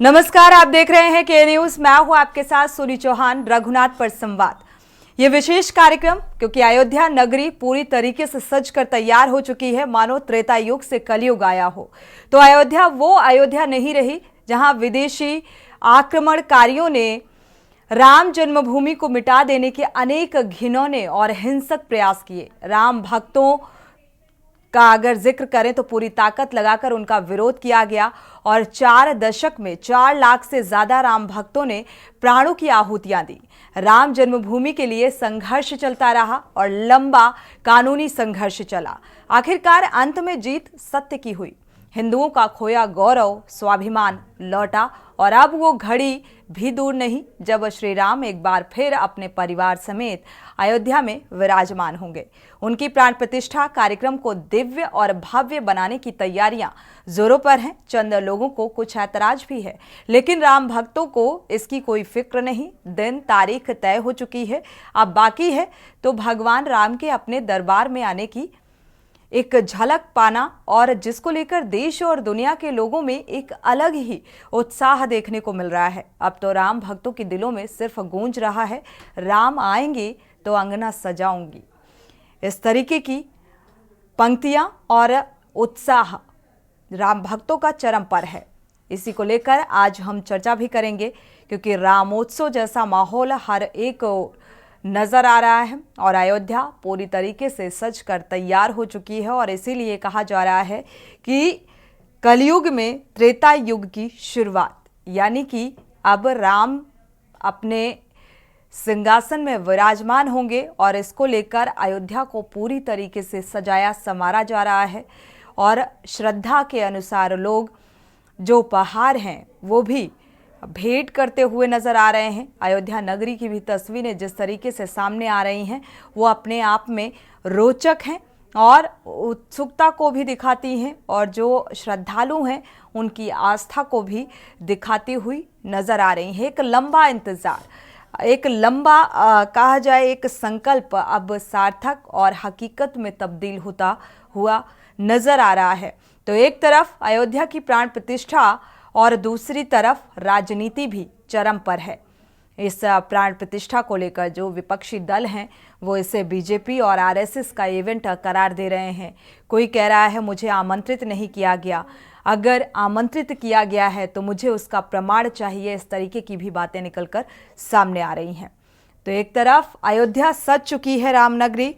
नमस्कार, आप देख रहे हैं के न्यूज। मैं हूं आपके साथ सोनी चौहान। रघुनाथ पर संवाद, ये विशेष कार्यक्रम क्योंकि अयोध्या नगरी पूरी तरीके से सज कर तैयार हो चुकी है, मानो त्रेता युग से कलयुग आया हो। तो अयोध्या वो अयोध्या नहीं रही जहां विदेशी आक्रमणकारियों ने राम जन्मभूमि को मिटा देने के अनेक घिनौने और हिंसक प्रयास किए। राम भक्तों का अगर जिक्र करें तो पूरी ताकत लगाकर उनका विरोध किया गया और 4 दशक में 4 लाख से ज्यादा राम भक्तों ने प्राणों की आहुतियां दी। राम जन्मभूमि के लिए संघर्ष चलता रहा और लंबा कानूनी संघर्ष चला। आखिरकार अंत में जीत सत्य की हुई। हिंदुओं का खोया गौरव, स्वाभिमान लौटा और अब वो घड़ी भी दूर नहीं जब श्री राम एक बार फिर अपने परिवार समेत अयोध्या में विराजमान होंगे। उनकी प्राण प्रतिष्ठा कार्यक्रम को दिव्य और भव्य बनाने की तैयारियां जोरों पर हैं। चंद लोगों को कुछ ऐतराज भी है, लेकिन राम भक्तों को इसकी कोई फिक्र नहीं। दिन तारीख तय हो चुकी है, अब बाकी है तो भगवान राम के अपने दरबार में आने की एक झलक पाना, और जिसको लेकर देश और दुनिया के लोगों में एक अलग ही उत्साह देखने को मिल रहा है। अब तो राम भक्तों के दिलों में सिर्फ गूंज रहा है, राम आएंगे तो अंगना सजाऊंगी। इस तरीके की पंक्तियां और उत्साह राम भक्तों का चरम पर है। इसी को लेकर आज हम चर्चा भी करेंगे, क्योंकि रामोत्सव जैसा माहौल हर एक नजर आ रहा है और अयोध्या पूरी तरीके से सज कर तैयार हो चुकी है। और इसीलिए कहा जा रहा है कि कलयुग में त्रेता युग की शुरुआत, यानी कि अब राम अपने सिंहासन में विराजमान होंगे और इसको लेकर अयोध्या को पूरी तरीके से सजाया संवारा जा रहा है। और श्रद्धा के अनुसार लोग जो उपहार हैं वो भी भेंट करते हुए नजर आ रहे हैं। अयोध्या नगरी की भी तस्वीरें जिस तरीके से सामने आ रही हैं वो अपने आप में रोचक हैं और उत्सुकता को भी दिखाती हैं, और जो श्रद्धालु हैं उनकी आस्था को भी दिखाती हुई नजर आ रही हैं। एक लंबा इंतजार, एक लंबा कहा जाए एक संकल्प अब सार्थक और हकीकत में तब्दील होता हुआ नजर आ रहा है। तो एक तरफ अयोध्या की प्राण प्रतिष्ठा और दूसरी तरफ राजनीति भी चरम पर है। इस प्राण प्रतिष्ठा को लेकर जो विपक्षी दल हैं वो इसे बीजेपी और आरएसएस का इवेंट करार दे रहे हैं। कोई कह रहा है मुझे आमंत्रित नहीं किया गया, अगर आमंत्रित किया गया है तो मुझे उसका प्रमाण चाहिए। इस तरीके की भी बातें निकलकर सामने आ रही हैं। तो एक तरफ अयोध्या सज चुकी है रामनगरी,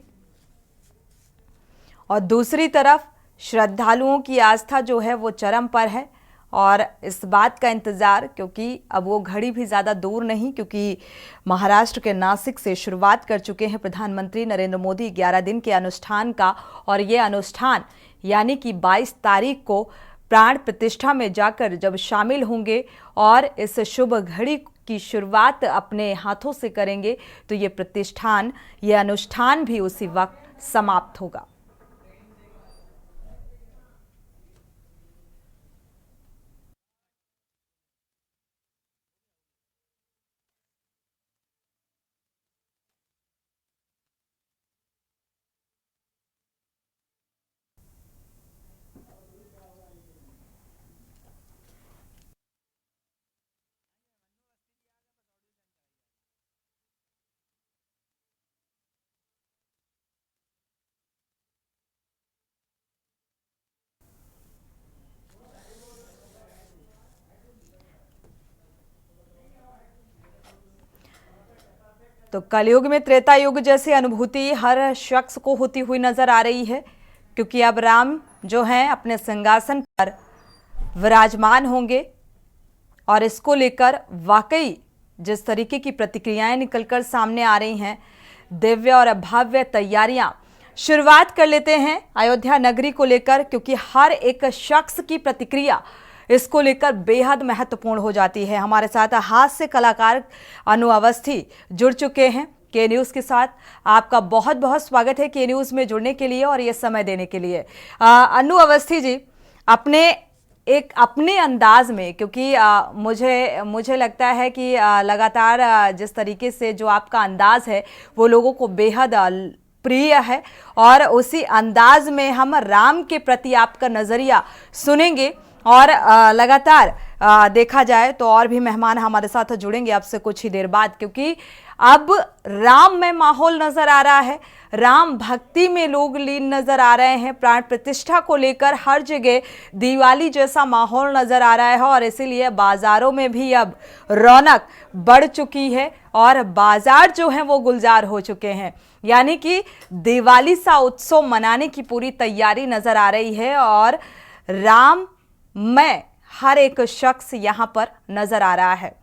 और दूसरी तरफ श्रद्धालुओं की आस्था जो है वो चरम पर है। और इस बात का इंतज़ार, क्योंकि अब वो घड़ी भी ज़्यादा दूर नहीं, क्योंकि महाराष्ट्र के नासिक से शुरुआत कर चुके हैं प्रधानमंत्री नरेंद्र मोदी 11 दिन के अनुष्ठान का। और ये अनुष्ठान यानी कि 22 तारीख को प्राण प्रतिष्ठा में जाकर जब शामिल होंगे और इस शुभ घड़ी की शुरुआत अपने हाथों से करेंगे तो ये प्रतिष्ठान, ये अनुष्ठान भी उसी वक्त समाप्त होगा। तो कलयुग में त्रेता युग जैसी अनुभूति हर शख्स को होती हुई नजर आ रही है, क्योंकि अब राम जो हैं अपने सिंहासन पर विराजमान होंगे। और इसको लेकर वाकई जिस तरीके की प्रतिक्रियाएं निकलकर सामने आ रही हैं, दिव्य और भव्य तैयारियां शुरुआत कर लेते हैं अयोध्या नगरी को लेकर, क्योंकि हर एक शख्स की प्रतिक्रिया इसको लेकर बेहद महत्वपूर्ण हो जाती है। हमारे साथ हास्य कलाकार अनु अवस्थी जुड़ चुके हैं के न्यूज के साथ। आपका बहुत बहुत स्वागत है के न्यूज में जुड़ने के लिए और ये समय देने के लिए। अनु अवस्थी जी, अपने अंदाज में, क्योंकि मुझे लगता है कि लगातार जिस तरीके से जो आपका अंदाज है वो लोगों को बेहद प्रिय है, और उसी अंदाज में हम राम के प्रति आपका नजरिया सुनेंगे। और लगातार देखा जाए तो और भी मेहमान हमारे साथ जुड़ेंगे आपसे कुछ ही देर बाद, क्योंकि अब राम में माहौल नजर आ रहा है, राम भक्ति में लोग लीन नजर आ रहे हैं, प्राण प्रतिष्ठा को लेकर हर जगह दिवाली जैसा माहौल नजर आ रहा है और इसीलिए बाजारों में भी अब रौनक बढ़ चुकी है और बाजार जो है वो गुलजार हो चुके हैं। यानी कि दिवाली सा उत्सव मनाने की पूरी तैयारी नजर आ रही है और राम में हर एक शख्स यहां पर नजर आ रहा है।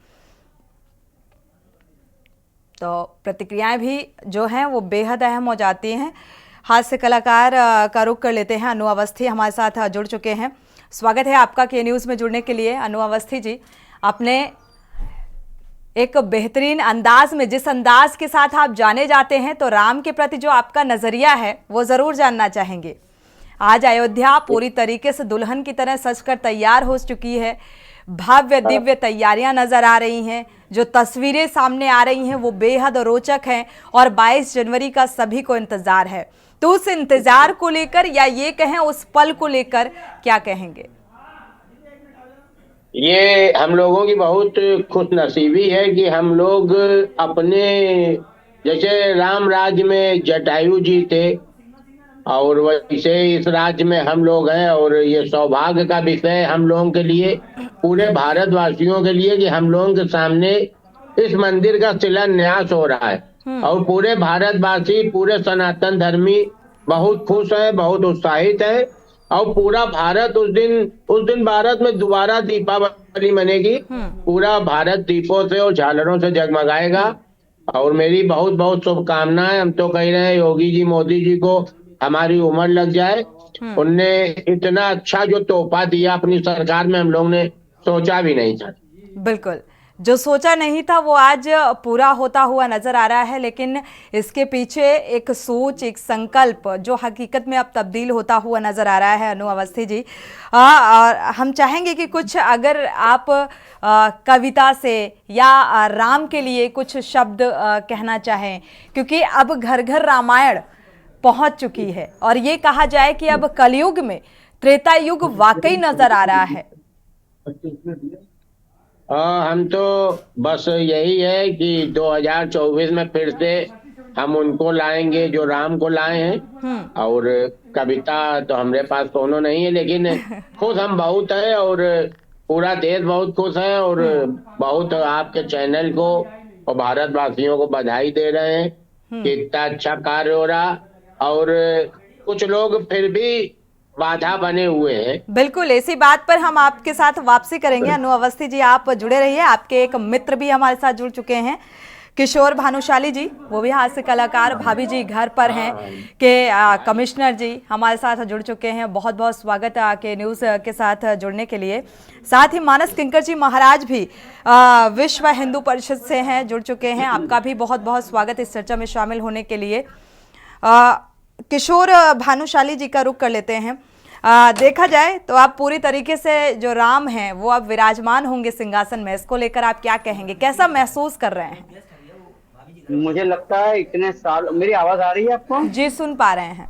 तो प्रतिक्रियाएं भी जो हैं वो बेहद अहम हो जाती हैं। हास्य कलाकार का रुख कर लेते हैं। अनु अवस्थी हमारे साथ जुड़ चुके हैं। स्वागत है आपका के न्यूज़ में जुड़ने के लिए। अनु अवस्थी जी, अपने एक बेहतरीन अंदाज में, जिस अंदाज के साथ आप जाने जाते हैं, तो राम के प्रति जो आपका नजरिया है वो जरूर जानना चाहेंगे। आज अयोध्या पूरी तरीके से दुल्हन की तरह सजकर तैयार हो चुकी है। भव्य दिव्य तैयारियां नजर आ रही हैं। जो तस्वीरें सामने आ रही हैं वो बेहद रोचक हैं और 22 जनवरी का सभी को इंतजार है। तो उस इंतजार को लेकर या ये कहें उस पल को लेकर क्या कहेंगे? ये हम लोगों की बहुत खुशनसीबी है कि हम लोग अपने, जैसे राम राज्य में जटायु जी थे और वैसे इस राज्य में हम लोग हैं, और ये सौभाग्य का विषय है हम लोगों के लिए, पूरे भारतवासियों के लिए, कि हम लोगों के सामने इस मंदिर का शिलान्यास हो रहा है और पूरे भारतवासी, पूरे सनातन धर्मी बहुत खुश है, बहुत उत्साहित है। और पूरा भारत उस दिन भारत में दोबारा दीपावली मनेगी। पूरा भारत दीपों से और झालरों से जगमगाएगा और मेरी बहुत बहुत शुभकामनाएं। हम तो कह रहे हैं योगी जी, मोदी जी को हमारी उम्र लग जाए। उनने इतना अच्छा जो तोहफा दिया अपनी सरकार में, हम लोग ने सोचा भी नहीं था। बिल्कुल, जो सोचा नहीं था वो आज पूरा होता हुआ नजर आ रहा है, लेकिन इसके पीछे एक सोच, एक संकल्प जो हकीकत में अब तब्दील होता हुआ नजर आ रहा है। अनु अवस्थी जी, और हम चाहेंगे कि कुछ अगर आप कविता से या राम के लिए कुछ शब्द कहना चाहें, क्योंकि अब घर घर रामायण पहुंच चुकी है और ये कहा जाए कि अब कलयुग में त्रेता युग वाकई नजर आ रहा है। हम तो बस यही है कि 2024 में फिर से हम उनको लाएंगे जो राम को लाए हैं। और कविता तो हमारे पास दोनों नहीं है, लेकिन खुश हम बहुत है और पूरा देश बहुत खुश है और बहुत आपके चैनल को और भारतवासियों को बधाई दे रहे हैं कि इतना अच्छा कार्य हो रहा। और कुछ लोग फिर भी बाधा बने हुए हैं। बिल्कुल, इसी बात पर हम आपके साथ वापसी करेंगे। अनु अवस्थी जी, आप जुड़े रहिए। आपके एक मित्र भी हमारे साथ जुड़ चुके हैं, किशोर भानुशाली जी, वो भी हास्य कलाकार, भाभी जी घर पर हैं, के कमिश्नर जी हमारे साथ जुड़ चुके हैं। बहुत बहुत स्वागत है के न्यूज़ के साथ जुड़ने के लिए। साथ ही मानस किंकर जी महाराज भी विश्व हिंदू परिषद से हैं, जुड़ चुके हैं। आपका भी बहुत बहुत स्वागत इस चर्चा में शामिल होने के लिए। किशोर भानुशाली जी का रुख कर लेते हैं। देखा जाए तो आप पूरी तरीके से जो राम हैं वो अब विराजमान होंगे सिंहासन में, इसको लेकर आप क्या कहेंगे, कैसा महसूस कर रहे हैं? मुझे लगता है इतने साल, मेरी आवाज आ रही है आपको? जी, सुन पा रहे हैं।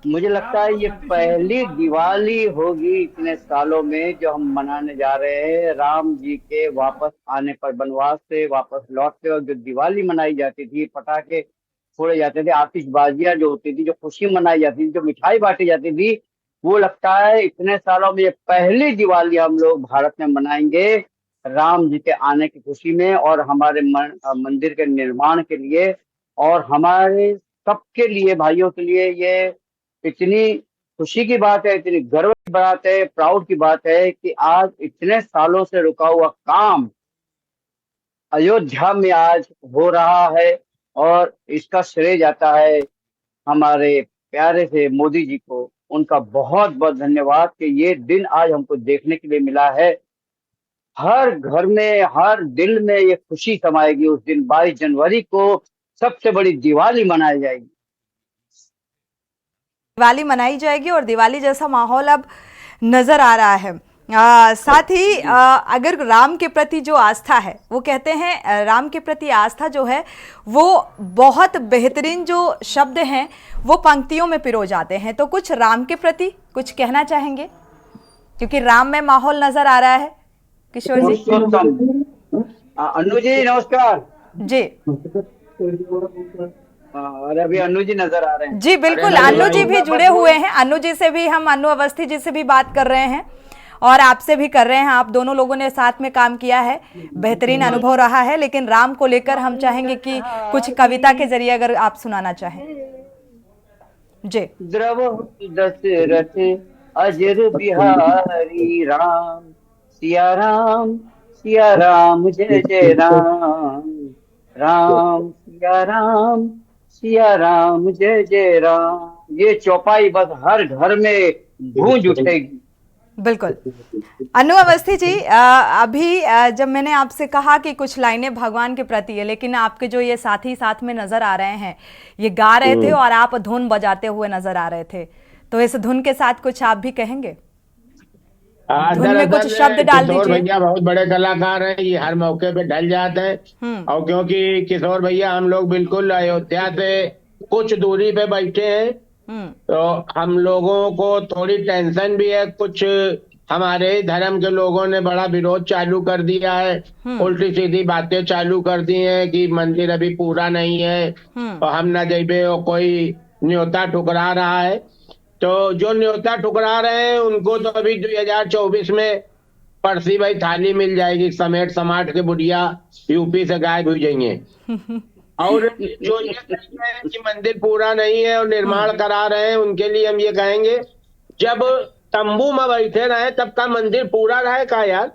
मुझे लगता है ये पहली दिवाली होगी इतने सालों में जो हम मनाने जा रहे हैं। राम जी के वापस आने पर, वनवास से वापस लौटते, और जो दिवाली मनाई जाती थी, पटाखे फोड़े जाते थे, आतिशबाजियां जो होती थी, जो खुशी मनाई जाती थी, जो मिठाई बांटी जाती थी, वो लगता है इतने सालों में ये पहली दिवाली हम लोग भारत में मनाएंगे राम जी के आने की खुशी में, और हमारे मंदिर के निर्माण के लिए, और हमारे सबके लिए, भाइयों के लिए ये इतनी खुशी की बात है, इतनी गर्व की बात है, प्राउड की बात है कि आज इतने सालों से रुका हुआ काम अयोध्या में आज हो रहा है। और इसका श्रेय जाता है हमारे प्यारे से मोदी जी को। उनका बहुत बहुत धन्यवाद कि ये दिन आज हमको देखने के लिए मिला है। हर घर में, हर दिल में ये खुशी समाएगी। उस दिन 22 जनवरी को सबसे बड़ी दिवाली मनाई जाएगी। दिवाली मनाई जाएगी और दिवाली जैसा माहौल अब नजर आ रहा है। साथ ही अगर राम के प्रति जो आस्था है, वो कहते हैं राम के प्रति आस्था जो है वो बहुत बेहतरीन जो शब्द हैं वो पंक्तियों में पिरो जाते हैं। तो कुछ राम के प्रति कुछ कहना चाहेंगे? क्योंकि राम में माहौल नजर आ रहा है किशोर जी। अनु जी नमस्कार जी। अरे अभी अनु जी नजर आ रहे हैं। जी बिल्कुल, अनु जी भी जुड़े हुए हैं। अनु जी से भी हम, अनु अवस्थी जी से भी बात कर रहे हैं और आपसे भी कर रहे हैं। आप दोनों लोगों ने साथ में काम किया है, बेहतरीन अनुभव रहा है। लेकिन राम को लेकर हम चाहेंगे कि कुछ कविता के जरिए अगर आप सुनाना चाहें। जी। द्रव दशरथ अजर बिहारी राम, सिया राम जय जय राम, राम सिया राम जय जय राम। ये चौपाई बस हर घर में गूंज उठेगी। बिल्कुल। अनु अवस्थी जी, अभी जब मैंने आपसे कहा कि कुछ लाइनें भगवान के प्रति है, लेकिन आपके जो ये साथी साथ में नजर आ रहे हैं, ये गा रहे थे और आप धुन बजाते हुए नजर आ रहे थे, तो इस धुन के साथ कुछ आप भी कहेंगे? धुन में कुछ शब्द डाल दीजिए। भैया बहुत बड़े कलाकार हैं, ये हर मौके पे ढल जाते हैं। और क्योंकि किशोर भैया हम लोग बिल्कुल अयोध्या से कुछ दूरी पे बैठे हैं, तो हम लोगों को थोड़ी टेंशन भी है। कुछ हमारे धर्म के लोगों ने बड़ा विरोध चालू कर दिया है, उल्टी सीधी बातें चालू कर दी हैं कि मंदिर अभी पूरा नहीं है और हम न जाइबे, और कोई न्योता ठुकरा रहा है। तो जो न्योता ठुकरा रहे हैं उनको तो अभी 2024 में परसी भाई थाली मिल जाएगी, समेट समाट के बुढ़िया यूपी से गायब हो जाएंगे। और जो ये कहते हैं कि मंदिर पूरा नहीं है और निर्माण करा रहे हैं, उनके लिए हम ये कहेंगे, जब तंबू में बैठे रहे तब का मंदिर पूरा रहे का यार।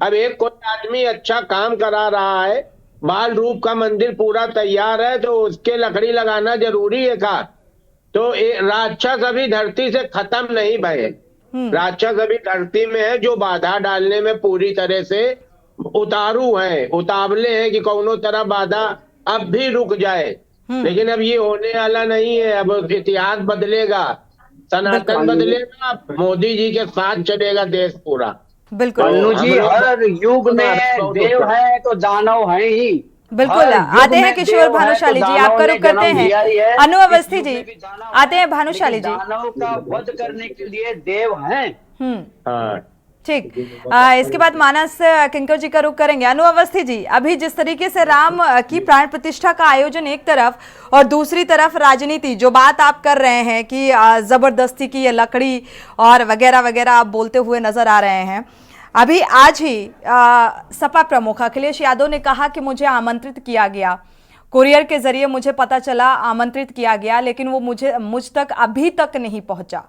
अब एक कोई आदमी अच्छा काम करा रहा है, बाल रूप का मंदिर पूरा तैयार है, तो उसके लकड़ी लगाना जरूरी है का? तो राक्षस अभी धरती से खत्म नहीं भये, राक्षस अभी धरती में है, जो बाधा डालने में पूरी तरह से उतारू है, उतावले हैं कि कौनो तरह बाधा अब भी रुक जाए। लेकिन अब ये होने वाला नहीं है। अब इतिहास बदलेगा, सनातन बदलेगा, मोदी जी के साथ चलेगा देश पूरा। बिल्कुल अनु जी, हर युग में देव है तो दानव है ही। बिल्कुल। आते हैं किशोर भानुशाली जी, आपका रुख करते हैं। अनु अवस्थी जी आते हैं। भानुशाली जी, दानव का वध करने के लिए देव हैं। ठीक। इसके बाद मानस किंकर जी का रुख करेंगे। अनु अवस्थी जी, अभी जिस तरीके से राम की प्राण प्रतिष्ठा का आयोजन एक तरफ और दूसरी तरफ राजनीति, जो बात आप कर रहे हैं कि जबरदस्ती की ये लकड़ी और वगैरह वगैरह आप बोलते हुए नजर आ रहे हैं। अभी आज ही सपा प्रमुख अखिलेश यादव ने कहा कि मुझे आमंत्रित किया गया, कुरियर के जरिए मुझे पता चला आमंत्रित किया गया, लेकिन वो मुझ तक अभी तक नहीं पहुंचा।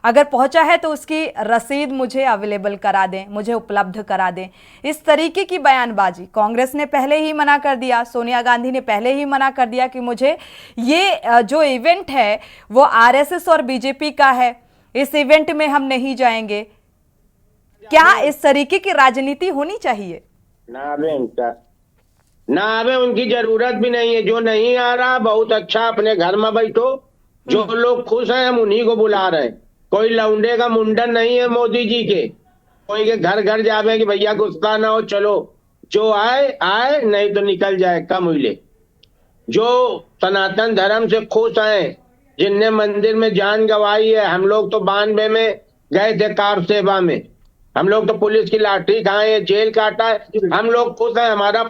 अगर पहुंचा है तो उसकी रसीद मुझे अवेलेबल करा दें, मुझे उपलब्ध करा दें। इस तरीके की बयानबाजी कांग्रेस ने पहले ही मना कर दिया, सोनिया गांधी ने पहले ही मना कर दिया कि मुझे ये जो इवेंट है वो आरएसएस और बीजेपी का है, इस इवेंट में हम नहीं जाएंगे। क्या इस तरीके की राजनीति होनी चाहिए? ना आवे, उनकी जरूरत भी नहीं है। जो नहीं आ रहा बहुत अच्छा, अपने घर में बैठो। जो लोग खुश हैं हम उन्हीं को बुला रहे हैं। कोई लौंडे का मुंडन नहीं है मोदी जी के, कोई के घर घर जावे कि भैया गुस्सा ना हो, चलो जो आए आए, नहीं तो निकल जाए, कम हुई। जो सनातन धर्म से खुश हैं, जिनने मंदिर में जान गंवाई है, हम लोग तो 92 में गए थे कार सेवा में, हम लोग तो पुलिस की लाठी खाए, जेल काटा है, हम लोग खुश हैं। हमारा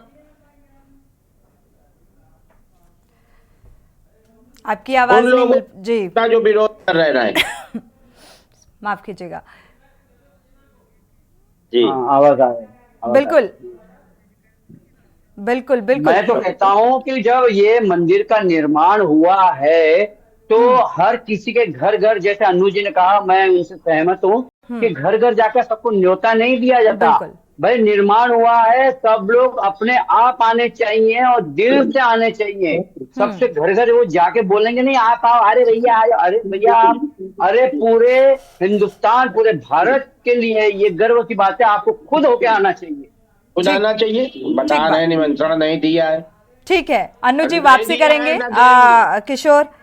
आपकी आवाज नहीं जी, जो विरोध कर रहे हैं माफ कीजिएगा जी, आवाज आ रही है। बिल्कुल बिल्कुल बिल्कुल। मैं तो कहता हूँ कि जब ये मंदिर का निर्माण हुआ है तो हर किसी के घर घर, जैसे अनु जी ने कहा, मैं उनसे सहमत हूँ कि घर घर जाकर सबको न्योता नहीं दिया जाता। भाई निर्माण हुआ है, सब लोग अपने आप आने चाहिए और दिल से आने चाहिए। सबसे घर घर वो जाके बोलेंगे नहीं आप आओ, अरे भैया आओ, अरे भैया आप, अरे पूरे हिंदुस्तान, पूरे भारत के लिए ये गर्व की बात है। आपको खुद होके आना चाहिए, खुद आना चाहिए। बता रहे निमंत्रण नहीं दिया है। ठीक है अनु जी, वापसी करेंगे। किशोर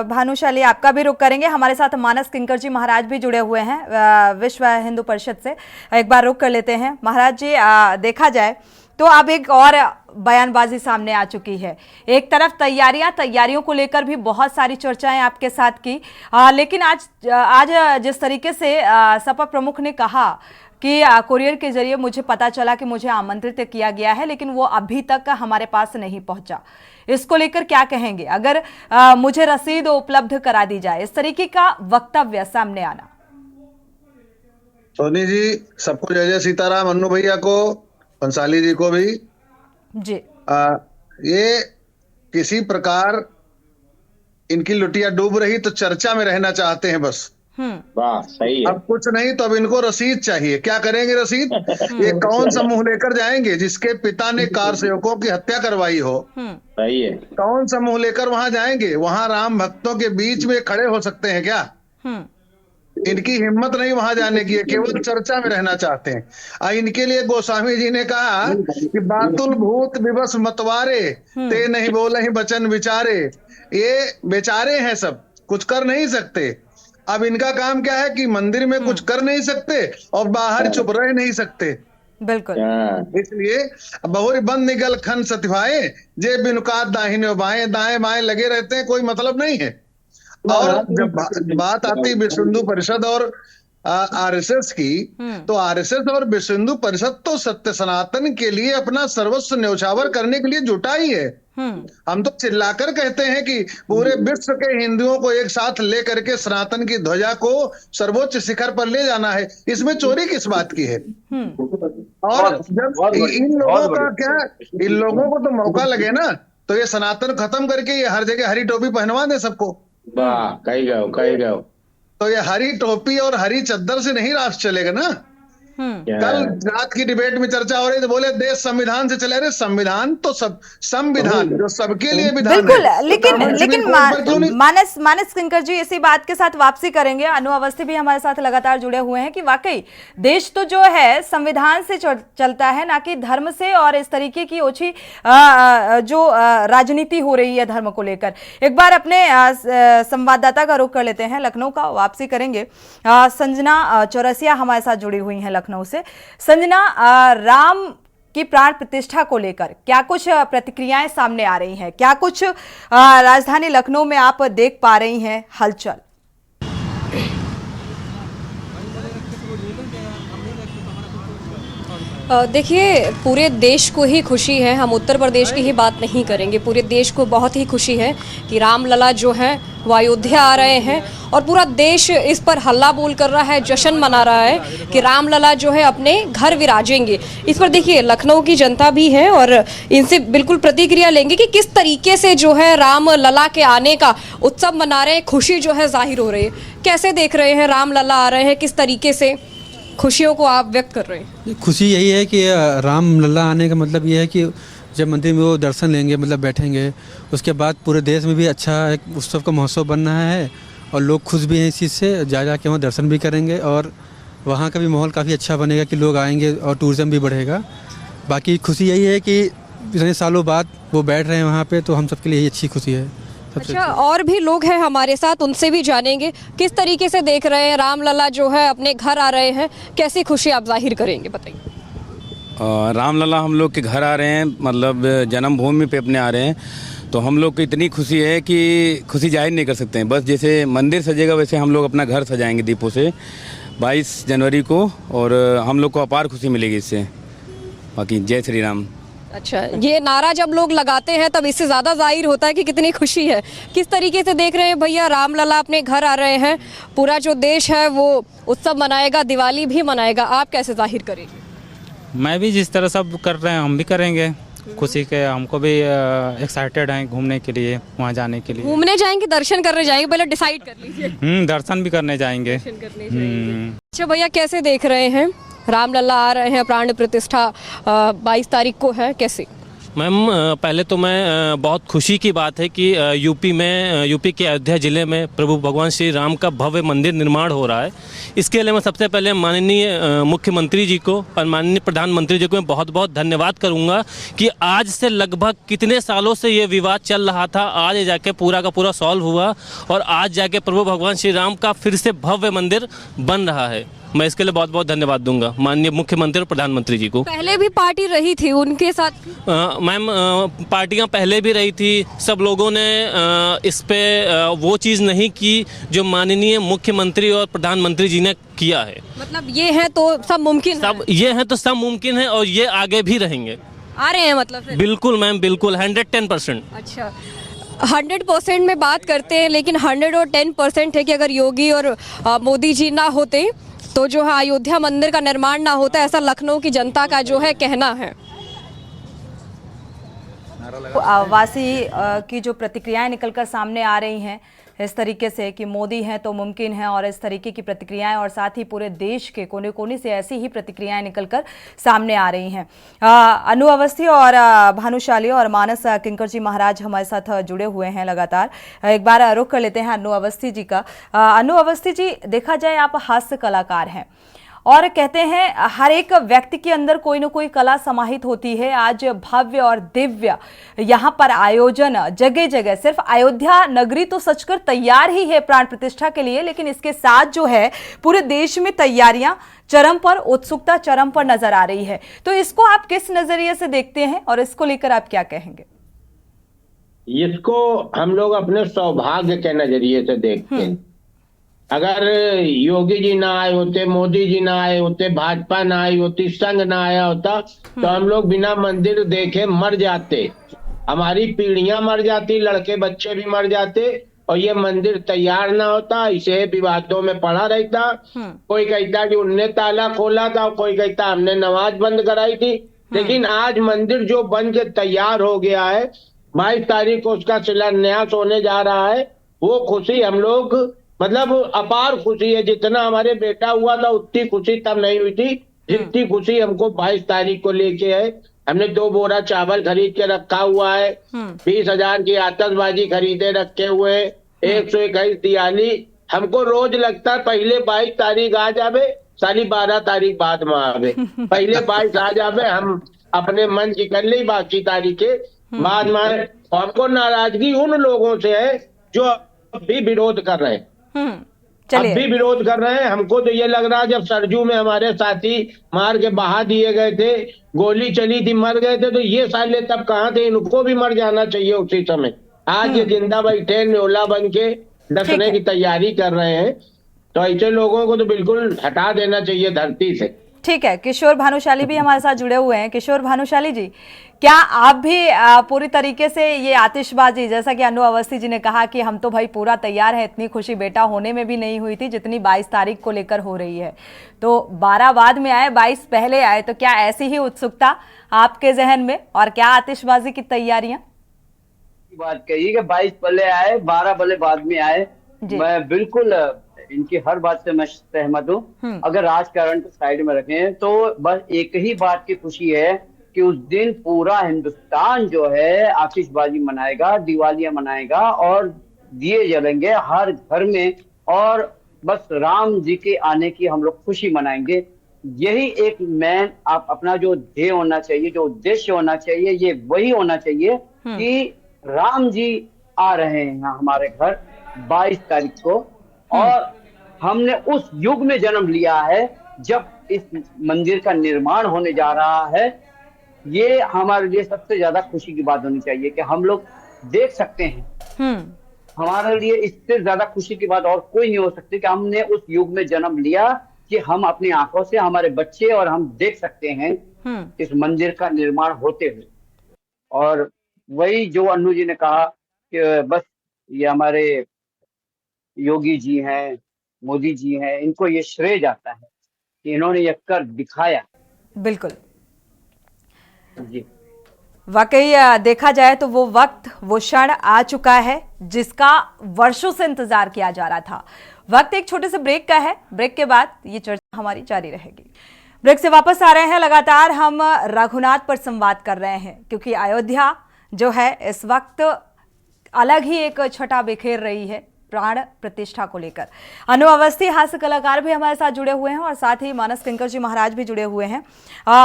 भानुशाली आपका भी रुख करेंगे। हमारे साथ मानस किंकर जी महाराज भी जुड़े हुए हैं विश्व हिंदू परिषद से, एक बार रुख कर लेते हैं। महाराज जी, देखा जाए तो अब एक और बयानबाजी सामने आ चुकी है। एक तरफ तैयारियों को लेकर भी बहुत सारी चर्चाएं आपके साथ की, लेकिन आज जिस तरीके से सपा प्रमुख ने कहा कि कुरियर के जरिए मुझे पता चला कि मुझे आमंत्रित किया गया है, लेकिन वो अभी तक हमारे पास नहीं पहुंचा, इसको लेकर क्या कहेंगे? अगर मुझे रसीद उपलब्ध करा दी जाए, इस तरीके का वक्तव्य सामने आना। सोनी जी, सबको जय जय सीताराम। अन्नू भैया को, पंसाली जी को भी जी। ये किसी प्रकार इनकी लुटिया डूब रही तो चर्चा में रहना चाहते हैं बस। वाह, सही है। अब कुछ नहीं तो अब इनको रसीद चाहिए। क्या करेंगे रसीद? ये कौन सा मुंह लेकर जाएंगे जिसके पिता ने कार सेवकों की हत्या करवाई हो? सही है। कौन सा मुंह लेकर वहां जाएंगे? वहां राम भक्तों के बीच में खड़े हो सकते हैं क्या? इनकी हिम्मत नहीं वहां जाने की है, केवल चर्चा में रहना चाहते हैं। इनके लिए गोस्वामी जी ने कहा कि बातुल भूत विवश मतवारे ते नहीं बोले ही बचन विचारे। ये बेचारे हैं, सब कुछ कर नहीं सकते। अब इनका काम क्या है कि मंदिर में कुछ कर नहीं सकते और बाहर चुप रह नहीं सकते। बिल्कुल। इसलिए बहुरी बंद निगल खन सतिभाए जे बिनुकात दाहिने बाएं, दाएं बाएं लगे रहते हैं, कोई मतलब नहीं है। और जब बात आती विश्व हिंदू परिषद और आरएसएस की, तो आरएसएस और विश्व हिंदू परिषद तो सत्य सनातन के लिए अपना सर्वस्व न्यौछावर करने के लिए जुटा ही है। हम तो चिल्लाकर कहते हैं कि पूरे विश्व के हिंदुओं को एक साथ लेकर के सनातन की ध्वजा को सर्वोच्च शिखर पर ले जाना है। इसमें चोरी किस बात की है? और जब इन लोगों का क्या, इन लोगों को तो मौका लगे ना, तो ये सनातन खत्म करके ये हर जगह हरी टोपी पहनवा दे सबको। वाह, कही गए। तो ये हरी टोपी और हरी चद्दर से नहीं राष्ट्र चलेगा ना। कल रात की डिबेट में चर्चा हो रही तो बोले देश संविधान से चले। रहे संविधान तो सब संविधान जो सबके लिए विधान बिल्कुल है। लेकिन मानस किंकर जी इसी बात के साथ वापसी करेंगे। अनु अवस्थी भी हमारे साथ लगातार जुड़े हुए हैं कि वाकई देश तो जो है संविधान से चलता है, ना कि धर्म से, और इस तरीके की ओछी जो राजनीति हो रही है धर्म को लेकर। एक बार अपने संवाददाता का रुख कर लेते हैं, लखनऊ का, वापसी करेंगे। संजना चौरसिया हमारे साथ जुड़ी हुई है लखनऊ से। संजना, राम की प्राण प्रतिष्ठा को लेकर क्या कुछ प्रतिक्रियाएं सामने आ रही हैं? क्या कुछ राजधानी लखनऊ में आप देख पा रही हैं हलचल? देखिए, पूरे देश को ही खुशी है। हम उत्तर प्रदेश की ही बात नहीं करेंगे, पूरे देश को बहुत ही खुशी है कि रामलला जो है वो अयोध्या आ रहे हैं और पूरा देश इस पर हल्ला बोल कर रहा है, जश्न मना रहा है कि रामलला जो है अपने घर विराजेंगे। इस पर देखिए लखनऊ की जनता भी है और इनसे बिल्कुल प्रतिक्रिया लेंगे कि किस तरीके से जो है रामलला के आने का उत्सव मना रहे हैं, खुशी जो है जाहिर हो रही है। कैसे देख रहे हैं, रामलला आ रहे हैं, किस तरीके से खुशियों को आप व्यक्त कर रहे हैं? खुशी यही है कि रामलला आने का मतलब ये है कि जब मंदिर में वो दर्शन लेंगे, मतलब बैठेंगे, उसके बाद पूरे देश में भी अच्छा एक उत्सव का महोत्सव बन रहा है और लोग खुश भी हैं इस चीज़ से। जा के वहाँ दर्शन भी करेंगे और वहाँ का भी माहौल काफ़ी अच्छा बनेगा कि लोग आएंगे और टूरिज़्म भी बढ़ेगा। बाकी खुशी यही है कि इतने सालों बाद वो बैठ रहे हैं वहाँ पे, तो हम सबके लिए यही अच्छी खुशी है। अच्छा, और भी लोग हैं हमारे साथ, उनसे भी जानेंगे किस तरीके से देख रहे हैं रामलला जो है अपने घर आ रहे हैं, कैसी खुशी आप जाहिर करेंगे, बताइए। रामलला हम लोग के घर आ रहे हैं, मतलब जन्मभूमि पे अपने आ रहे हैं, तो हम लोग को इतनी खुशी है कि खुशी जाहिर नहीं कर सकते हैं। बस जैसे मंदिर सजेगा वैसे हम लोग अपना घर सजाएंगे दीपों से 22 जनवरी को, और हम लोग को अपार खुशी मिलेगी इससे। बाकी जय श्री राम। अच्छा, ये नारा जब लोग लगाते हैं तब इससे ज़्यादा जाहिर होता है कि कितनी खुशी है। किस तरीके से देख रहे हैं भैया, रामलला अपने घर आ रहे हैं, पूरा जो देश है वो उत्सव मनाएगा, दिवाली भी मनाएगा, आप कैसे जाहिर करेंगे? मैं भी जिस तरह सब कर रहे हैं हम भी करेंगे खुशी के। हमको भी एक्साइटेड हैं घूमने के लिए, वहाँ जाने के लिए। घूमने जाएंगे, दर्शन करने जाएंगे, पहले डिसाइड कर लीजिए। दर्शन भी करने जाएंगे। अच्छा भैया, कैसे देख रहे हैं, रामलला आ रहे हैं, प्राण प्रतिष्ठा 22 तारीख को है, कैसे? मैम, पहले तो मैं बहुत खुशी की बात है कि यूपी के अयोध्या ज़िले में प्रभु भगवान श्री राम का भव्य मंदिर निर्माण हो रहा है। इसके लिए मैं सबसे पहले माननीय मुख्यमंत्री जी को और माननीय प्रधानमंत्री जी को मैं बहुत बहुत धन्यवाद करूंगा कि आज से लगभग कितने सालों से ये विवाद चल रहा था, आज जाके पूरा का पूरा सॉल्व हुआ और आज जाके प्रभु भगवान श्री राम का फिर से भव्य मंदिर बन रहा है। मैं इसके लिए बहुत बहुत धन्यवाद दूंगा माननीय मुख्यमंत्री और प्रधानमंत्री जी को। पहले भी पार्टी रही थी उनके साथ? मैम, पार्टियां पहले भी रही थी, सब लोगों ने इस पे वो चीज़ नहीं की जो माननीय मुख्यमंत्री और प्रधानमंत्री जी ने किया है। मतलब ये है तो सब मुमकिन है? सब ये है तो सब मुमकिन है और ये आगे भी रहेंगे। आ रहे हैं मतलब फिर? बिल्कुल मैम, बिल्कुल 110%। अच्छा, 100% में बात करते हैं, लेकिन 110% है कि अगर योगी और मोदी जी ना होते तो जो है अयोध्या मंदिर का निर्माण ना होता, ऐसा लखनऊ की जनता का जो है कहना है। वासी की जो प्रतिक्रियाएं निकलकर सामने आ रही हैं इस तरीके से कि मोदी हैं तो मुमकिन है, और इस तरीके की प्रतिक्रियाएं, और साथ ही पूरे देश के कोने कोने से ऐसी ही प्रतिक्रियाएं निकलकर सामने आ रही हैं। अनु अवस्थी और भानुशाली और मानस किंकर जी महाराज हमारे साथ जुड़े हुए हैं लगातार। एक बार रुख कर लेते हैं अनु अवस्थी जी का। अनु अवस्थी जी, देखा जाए आप हास्य कलाकार हैं और कहते हैं हर एक व्यक्ति के अंदर कोई ना कोई कला समाहित होती है। आज भव्य और दिव्य यहाँ पर आयोजन जगह जगह, सिर्फ अयोध्या नगरी तो सचकर तैयार ही है प्राण प्रतिष्ठा के लिए, लेकिन इसके साथ जो है पूरे देश में तैयारियां चरम पर, उत्सुकता चरम पर नजर आ रही है। तो इसको आप किस नजरिए से देखते हैं और इसको लेकर आप क्या कहेंगे? इसको हम लोग अपने सौभाग्य के नजरिए से देखते हैं। अगर योगी जी ना आए होते, मोदी जी ना आए होते, भाजपा ना आई होती, संघ ना आया होता, तो हम लोग बिना मंदिर देखे मर जाते, हमारी पीढ़ियां मर जाती, लड़के बच्चे भी मर जाते, और ये मंदिर तैयार ना होता, इसे विवादों में पड़ा रहता। कोई कहता कि उनने ताला खोला था, कोई कहता हमने नमाज बंद कराई थी। लेकिन आज मंदिर जो बन के तैयार हो गया है, 22 तारीख को उसका शिलान्यास होने जा रहा है, वो खुशी हम लोग, मतलब अपार खुशी है। जितना हमारे बेटा हुआ था उतनी खुशी तब नहीं हुई थी जितनी खुशी हमको 22 तारीख को लेके है। हमने 2 बोरा चावल खरीद के रखा हुआ है, 20,000 की आतशबाजी खरीदे रखे हुए, 121 दिवाली। हमको रोज लगता है पहले 22 तारीख आ जावे, साली 12 तारीख बाद में आवे, पहले 22 आ जावे, हम अपने मन की कर ली, बाकी तारीखें बाद में। हमको नाराजगी उन लोगों से है जो अभी विरोध कर रहे हैं, अब भी विरोध कर रहे हैं। हमको तो ये लग रहा है जब सरजू में हमारे साथी मार के बहा दिए गए थे, गोली चली थी, मर गए थे, तो ये साले तब कहाँ थे? इनको भी मर जाना चाहिए उसी समय। आज ये जिंदा बैठे न्योला बन के डसने की तैयारी कर रहे हैं, तो ऐसे लोगों को तो बिल्कुल हटा देना चाहिए धरती से। ठीक है, किशोर भानुशाली भी हमारे साथ जुड़े हुए हैं। किशोर भानुशाली जी, क्या आप भी पूरी तरीके से ये आतिशबाजी, जैसा कि अनु अवस्थी जी ने कहा कि हम तो भाई पूरा तैयार है, इतनी खुशी बेटा होने में भी नहीं हुई थी जितनी 22 तारीख को लेकर हो रही है, तो 12 बाद में आए, 22 पहले आए, तो क्या ऐसी ही उत्सुकता आपके जहन में, और क्या आतिशबाजी की तैयारियां? बात कही कि 22 पहले आए, 12 पहले बाद में आए, मैं बिल्कुल इनकी हर बात से मैं सहमत हूँ। अगर राजकारण को साइड में रखें तो बस एक ही बात की खुशी है कि उस दिन पूरा हिंदुस्तान जो है आतिशबाजी मनाएगा, दिवालियां मनाएगा और दिए जलेंगे हर घर में, और बस राम जी के आने की हम लोग खुशी मनाएंगे। यही एक मेन आप अपना जो ध्येय होना चाहिए, जो उद्देश्य होना चाहिए, ये वही होना चाहिए कि राम जी आ रहे हैं हमारे घर 22 तारीख को, और हमने उस युग में जन्म लिया है जब इस मंदिर का निर्माण होने जा रहा है। ये हमारे लिए सबसे ज्यादा खुशी की बात होनी चाहिए कि हम लोग देख सकते हैं। हमारे लिए इससे ज्यादा खुशी की बात और कोई नहीं हो सकती कि हमने उस युग में जन्म लिया कि हम अपनी आंखों से, हमारे बच्चे और हम देख सकते हैं इस मंदिर का निर्माण होते हुए। और वही जो अन्नू जी ने कहा कि बस ये हमारे योगी जी हैं, मोदी जी हैं, इनको ये श्रेय जाता है कि इन्होंने ये कर दिखाया। बिल्कुल जी, वाकई देखा जाए तो वो वक्त, वो क्षण आ चुका है जिसका वर्षों से इंतजार किया जा रहा था। वक्त एक छोटे से ब्रेक का है, ब्रेक के बाद ये चर्चा हमारी जारी रहेगी। ब्रेक से वापस आ रहे हैं, लगातार हम रघुनाथ पर संवाद कर रहे हैं क्योंकि अयोध्या जो है इस वक्त अलग ही एक छटा बिखेर रही है प्राण प्रतिष्ठा को लेकर। अनु अवस्थी हास्य कलाकार भी हमारे साथ जुड़े हुए हैं और साथ ही मानस किंकर जी महाराज भी जुड़े हुए हैं।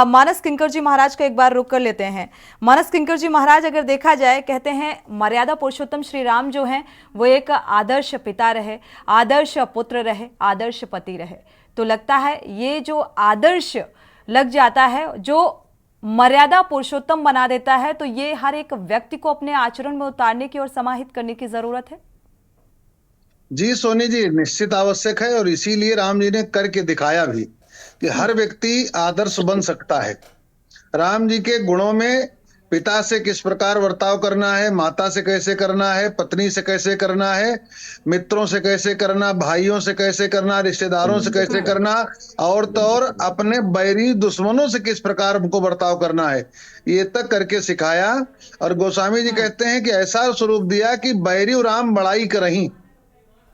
मानस किंकर जी महाराज का एक बार रुक कर लेते हैं। मानस किंकर जी महाराज, अगर देखा जाए, कहते हैं मर्यादा पुरुषोत्तम श्री राम जो हैं वो एक आदर्श पिता रहे, आदर्श पुत्र रहे, आदर्श पति रहे। तो लगता है ये जो आदर्श लग जाता है, जो मर्यादा पुरुषोत्तम बना देता है, तो ये हर एक व्यक्ति को अपने आचरण में उतारने की और समाहित करने की जरूरत है। जी सोनी जी, निश्चित आवश्यक है, और इसीलिए राम जी ने करके दिखाया भी कि हर व्यक्ति आदर्श बन सकता है। राम जी के गुणों में पिता से किस प्रकार बर्ताव करना है, माता से कैसे करना है, पत्नी से कैसे करना है, मित्रों से कैसे करना, भाइयों से कैसे करना, रिश्तेदारों से कैसे करना, और तो और अपने बैरी दुश्मनों से किस प्रकार उनको बर्ताव करना है, ये तक करके सिखाया। और गोस्वामी जी कहते हैं कि ऐसा स्वरूप दिया कि बैरी राम बड़ाई करही,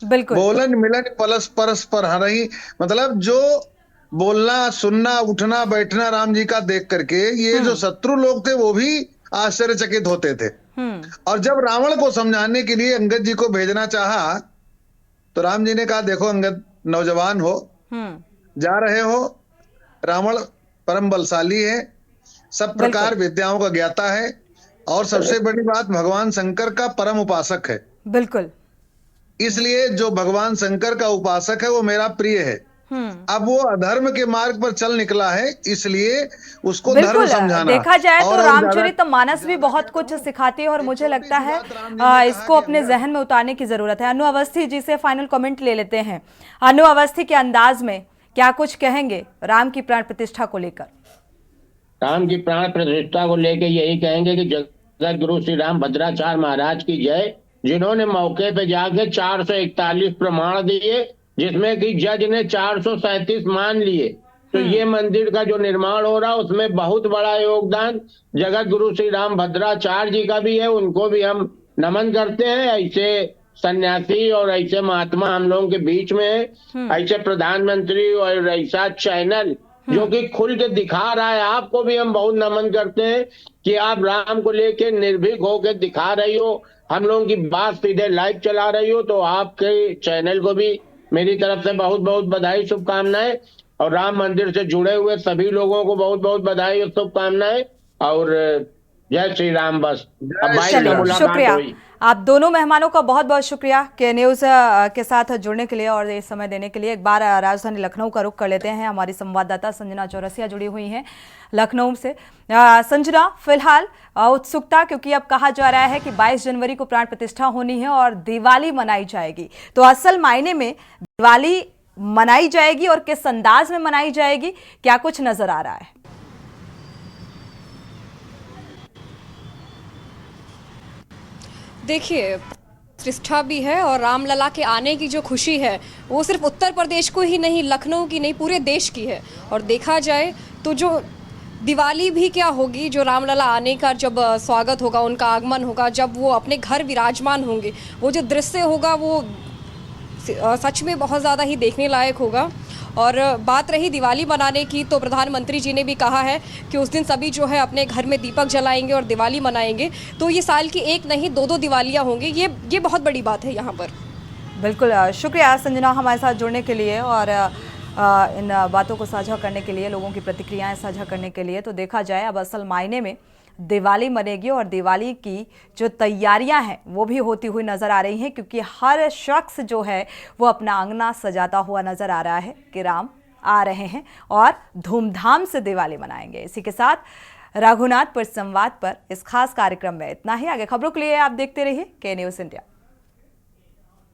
बिल्कुल, बोलन मिलन परस्पर हरही। मतलब जो बोलना, सुनना, उठना, बैठना राम जी का देख करके ये जो शत्रु लोग थे वो भी आश्चर्यचकित होते थे। और जब रावण को समझाने के लिए अंगद जी को भेजना चाहा, तो राम जी ने कहा, देखो अंगद, नौजवान हो, जा रहे हो, रावण परम बलशाली है, सब प्रकार विद्याओं का ज्ञाता है, और सबसे बड़ी बात भगवान शंकर का परम उपासक है। बिल्कुल, इसलिए जो भगवान शंकर का उपासक है वो मेरा प्रिय है। अब वो अधर्म के मार्ग पर चल निकला है, इसलिए उसको धर्म समझाना। देखा जाए तो रामचरितमानस भी बहुत कुछ सिखाती है, और मुझे लगता है इसको अपने जहन में उतारने की जरूरत है। अनु अवस्थी जी से फाइनल कमेंट ले लेते हैं। अनु अवस्थी के अंदाज में क्या कुछ कहेंगे राम की प्राण प्रतिष्ठा को लेकर? राम की प्राण प्रतिष्ठा को लेकर यही कहेंगे कि जगत गुरु श्री राम भद्राचार्य महाराज की जय, जिन्होंने मौके पे जाके 441 प्रमाण दिए, जिसमें कि जज ने 437 मान लिए। तो ये मंदिर का जो निर्माण हो रहा है उसमें बहुत बड़ा योगदान जगत गुरु श्री राम भद्राचार्य जी का भी है। उनको भी हम नमन करते हैं। ऐसे सन्यासी और ऐसे महात्मा हम लोगों के बीच में है, ऐसे प्रधानमंत्री और ऐसा चैनल जो कि खुल के दिखा रहा है, आपको भी हम बहुत नमन करते हैं कि आप राम को लेके निर्भीक होकर दिखा रही हो, हम लोगों की बात सीधे लाइव चला रही हो। तो आपके चैनल को भी मेरी तरफ से बहुत बहुत बधाई, शुभकामनाएं, और राम मंदिर से जुड़े हुए सभी लोगों को बहुत बहुत बधाई और शुभकामनाएं, और जय श्री राम। बस शुक्रिया आप दोनों मेहमानों का, बहुत बहुत शुक्रिया के न्यूज के साथ जुड़ने के लिए और ये समय देने के लिए। एक बार राजधानी लखनऊ का रुख कर लेते हैं। हमारी संवाददाता संजना चौरसिया जुड़ी हुई हैं लखनऊ से। संजना, फिलहाल उत्सुकता, क्योंकि अब कहा जा रहा है कि 22 जनवरी को प्राण प्रतिष्ठा होनी है और दिवाली मनाई जाएगी, तो असल मायने में दिवाली मनाई जाएगी और किस अंदाज में मनाई जाएगी, क्या कुछ नजर आ रहा है? देखिए, प्रतिष्ठा भी है और रामलला के आने की जो खुशी है वो सिर्फ उत्तर प्रदेश को ही नहीं, लखनऊ की नहीं, पूरे देश की है। और देखा जाए तो जो दिवाली भी क्या होगी, जो रामलला आने का जब स्वागत होगा, उनका आगमन होगा, जब वो अपने घर विराजमान होंगे, वो जो दृश्य होगा वो सच में बहुत ज़्यादा ही देखने लायक होगा। और बात रही दिवाली मनाने की, तो प्रधानमंत्री जी ने भी कहा है कि उस दिन सभी जो है अपने घर में दीपक जलाएंगे और दिवाली मनाएंगे। तो ये साल की एक नहीं, दो दिवालियां होंगी। ये बहुत बड़ी बात है यहाँ पर। बिल्कुल, शुक्रिया संजना हमारे साथ जुड़ने के लिए और इन बातों को साझा करने के लिए, लोगों की प्रतिक्रियाएं साझा करने के लिए। तो देखा जाए अब असल मायने में दिवाली मनेगी और दिवाली की जो तैयारियां हैं वो भी होती हुई नज़र आ रही हैं, क्योंकि हर शख्स जो है वो अपना आंगना सजाता हुआ नज़र आ रहा है कि राम आ रहे हैं और धूमधाम से दिवाली मनाएंगे। इसी के साथ रघुनाथपुर संवाद पर इस खास कार्यक्रम में इतना ही। आगे खबरों के लिए आप देखते रहिए के न्यूज़ इंडिया।